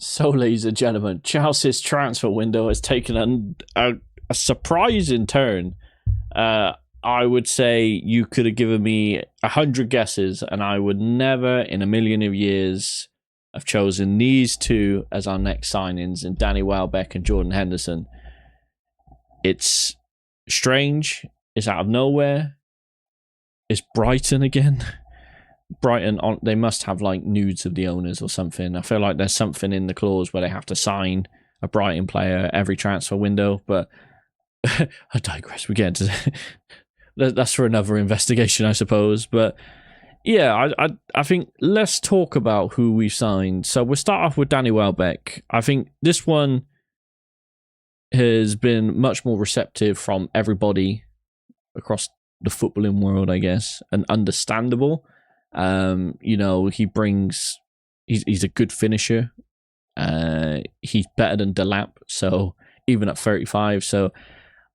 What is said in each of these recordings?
So, ladies and gentlemen, Chelsea's transfer window has taken a surprising turn. I would say you could have given me 100 guesses, and I would never in a million of years have chosen these two as our next signings in Danny Welbeck and Jordan Henderson. It's strange. It's out of nowhere. It's Brighton again. Brighton, they must have like nudes of the owners or something. I feel like there's something in the clause where they have to sign a Brighton player every transfer window, but I digress. We get into that's for another investigation, I suppose. But yeah, I think let's talk about who we've signed. So we'll start off with Danny Welbeck. I think this one has been much more receptive from everybody across the footballing world, I guess, and understandable. He brings, he's a good finisher. He's better than Delap, so even at 35. So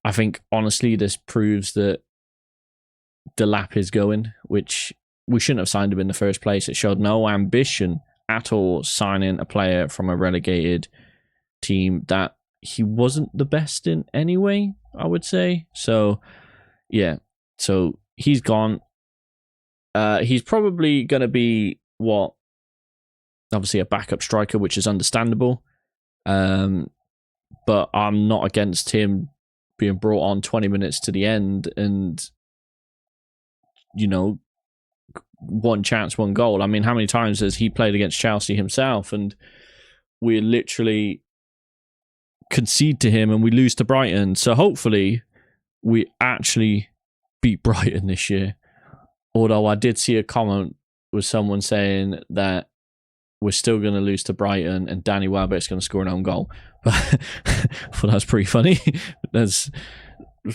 I think honestly, this proves that Delap is going, which we shouldn't have signed him in the first place. It showed no ambition at all signing a player from a relegated team that he wasn't the best in anyway, I would say. So yeah, so he's gone. He's probably going to be obviously a backup striker, which is understandable. But I'm not against him being brought on 20 minutes to the end and, one chance, one goal. I mean, how many times has he played against Chelsea himself and we literally concede to him and we lose to Brighton? So hopefully we actually beat Brighton this year. Although I did see a comment with someone saying that we're still going to lose to Brighton and Danny Welbeck's going to score an own goal. But I thought that was pretty funny. That's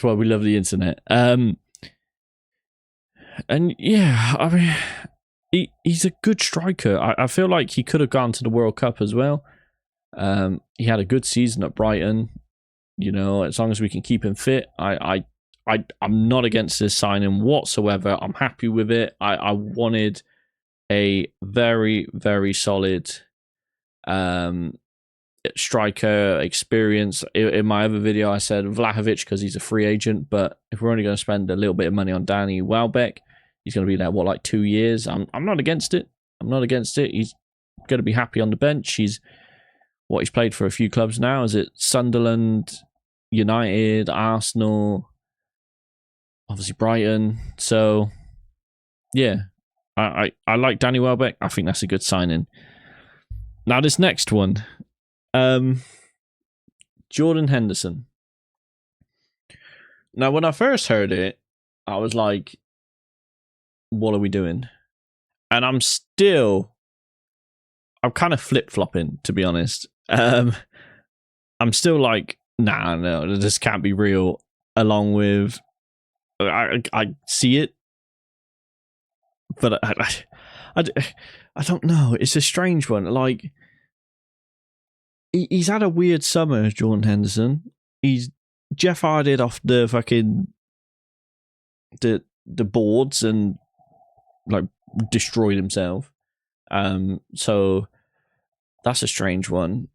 why we love the internet. And yeah, I mean, he's a good striker. I feel like he could have gone to the World Cup as well. He had a good season at Brighton. As long as we can keep him fit, I'm not against this signing whatsoever. I'm happy with it. I wanted a very, very solid striker experience. In my other video, I said Vlahovic because he's a free agent, but if we're only going to spend a little bit of money on Danny Welbeck, he's going to be there, 2 years? I'm not against it. He's going to be happy on the bench. He's played for a few clubs now. Is it Sunderland, United, Arsenal, obviously Brighton? So yeah, I like Danny Welbeck. I think that's a good signing. Now this next one, Jordan Henderson. Now when I first heard it, I was like, what are we doing? And I'm kind of flip-flopping, to be honest. I'm still like, nah, no, this can't be real. Along with, I see it, but I don't know. It's a strange one. Like, he's had a weird summer, Jordan Henderson. He's Jeff Harded off the fucking the boards and like destroyed himself. So that's a strange one.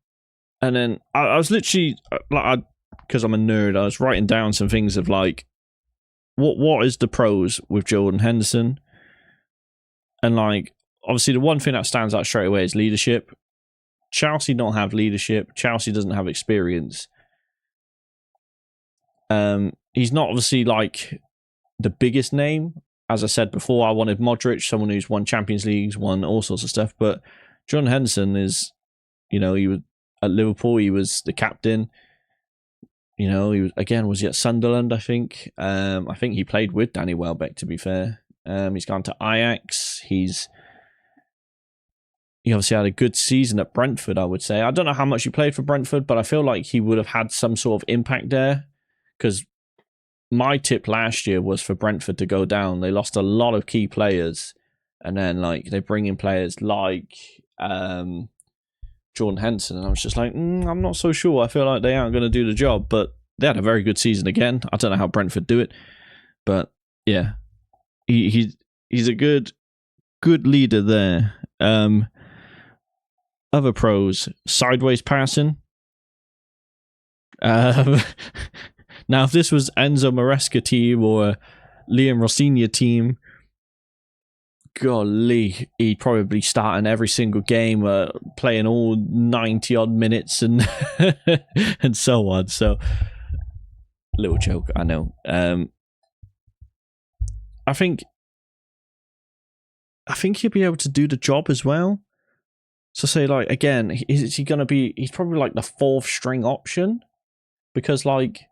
And then I was literally like, because I'm a nerd, I was writing down some things of like, what is the pros with Jordan Henderson? And like, obviously the one thing that stands out straight away is leadership. Chelsea don't have leadership. Chelsea doesn't have experience. He's not obviously like the biggest name. As I said before, I wanted Modric, someone who's won Champions Leagues, won all sorts of stuff. But Jordan Henderson is, he was at Liverpool, he was the captain. He was he at Sunderland, I think. I think he played with Danny Welbeck, to be fair. He's gone to Ajax. He obviously had a good season at Brentford, I would say. I don't know how much he played for Brentford, but I feel like he would have had some sort of impact there. Because my tip last year was for Brentford to go down. They lost a lot of key players. And then they bring in players like Jordan Henderson. And I was just like, I'm not so sure. I feel like they aren't going to do the job. But they had a very good season again. I don't know how Brentford do it. But yeah, he's a good leader there. Other pros, sideways passing. Now, if this was Enzo Maresca team or Liam Rossignol team, golly, he'd probably start in every single game, playing all 90 odd minutes and and so on. So, little joke, I know. I think he'll be able to do the job as well. So say, like, again, is he going to be... He's probably, like, the 4th string option. Because, like,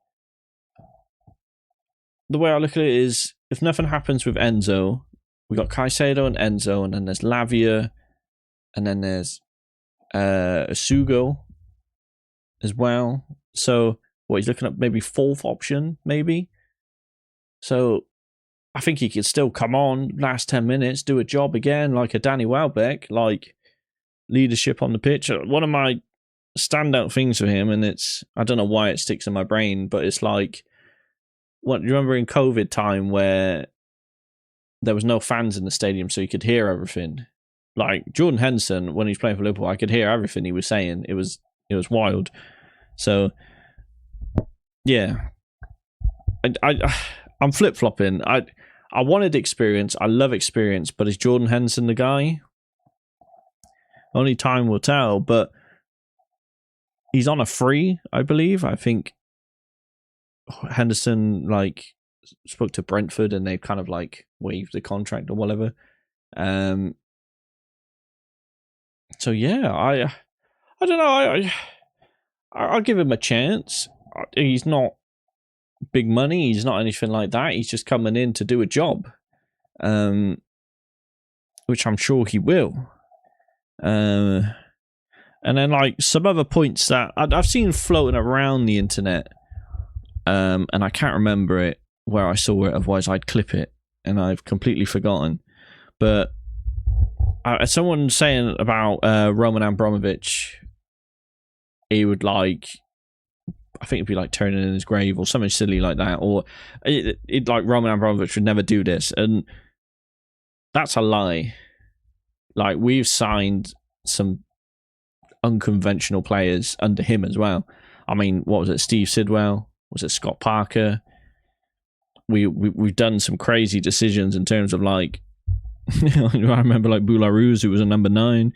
the way I look at it is, if nothing happens with Enzo, we got Caicedo and Enzo, and then there's Lavia, and then there's Sugo as well. So, he's looking at maybe 4th option, maybe. So, I think he could still come on, last 10 minutes, do a job again, like a Danny Welbeck, like leadership on the pitch. One of my standout things for him, and it's, I don't know why it sticks in my brain, but it's like, what, you remember in COVID time where there was no fans in the stadium, so you could hear everything? Like Jordan Henderson, when he's playing for Liverpool, I could hear everything he was saying. It was wild. So yeah, I'm flip flopping. I wanted experience. I love experience, but is Jordan Henderson the guy? Only time will tell. But he's on a free, I believe. I think Henderson like spoke to Brentford and they've kind of like waived the contract or whatever. So yeah, I don't know. I'll give him a chance. He's not big money. He's not anything like that. He's just coming in to do a job, which I'm sure he will. And then like some other points that I've seen floating around the internet, and I can't remember it where I saw it. Otherwise, I'd clip it, and I've completely forgotten. But someone saying about Roman Abramovich, he would like, I think it'd be like turning in his grave or something silly like that, or it like Roman Abramovich would never do this, and that's a lie. Like, we've signed some unconventional players under him as well. I mean, what was it? Steve Sidwell? Was it Scott Parker? We've done some crazy decisions in terms of like, I remember like Boularus, who was a number 9.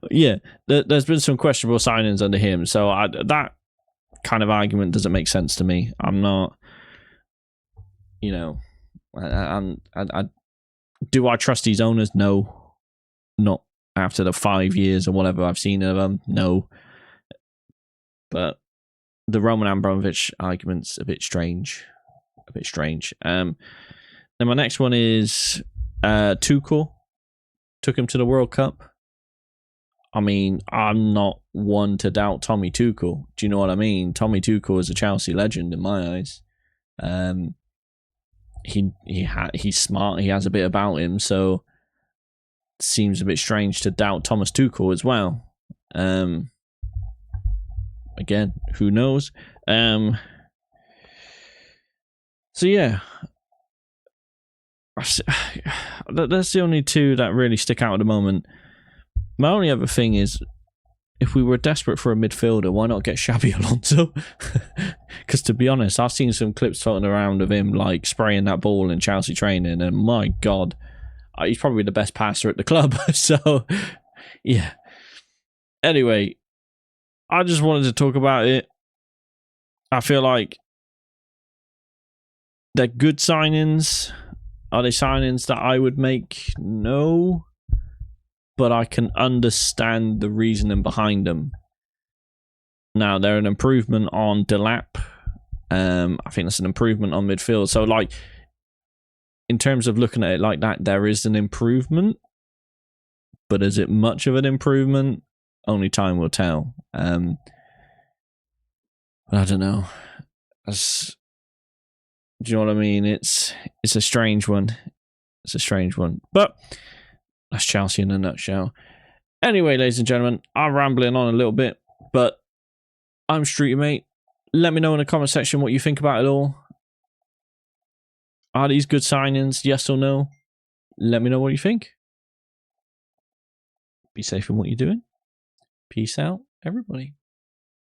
Yeah, there's been some questionable signings under him. So that kind of argument doesn't make sense to me. I'm not, you know, do I trust these owners? No, not after the 5 years or whatever I've seen of them. No, but the Roman Abramovich argument's a bit strange. Then my next one is Tuchel. Took him to the World Cup. I mean, I'm not one to doubt Tommy Tuchel. Do you know what I mean? Tommy Tuchel is a Chelsea legend in my eyes. He's smart. He has a bit about him, so it seems a bit strange to doubt Thomas Tuchel as well. Again, who knows? So yeah, that's the only two that really stick out at the moment. My only other thing is, if we were desperate for a midfielder, why not get Xabi Alonso? Because to be honest, I've seen some clips floating around of him like spraying that ball in Chelsea training, and my God, he's probably the best passer at the club. So yeah. Anyway, I just wanted to talk about it. I feel like they're good signings. Are they signings that I would make? No. But I can understand the reasoning behind them. Now, they're an improvement on Delap. I think that's an improvement on midfield. So, like, in terms of looking at it like that, there is an improvement. But is it much of an improvement? Only time will tell. I don't know. Do you know what I mean? It's a strange one. It's a strange one. But that's Chelsea in a nutshell. Anyway, ladies and gentlemen, I'm rambling on a little bit, but I'm Streety Mate. Let me know in the comment section what you think about it all. Are these good signings? Yes or no? Let me know what you think. Be safe in what you're doing. Peace out, everybody.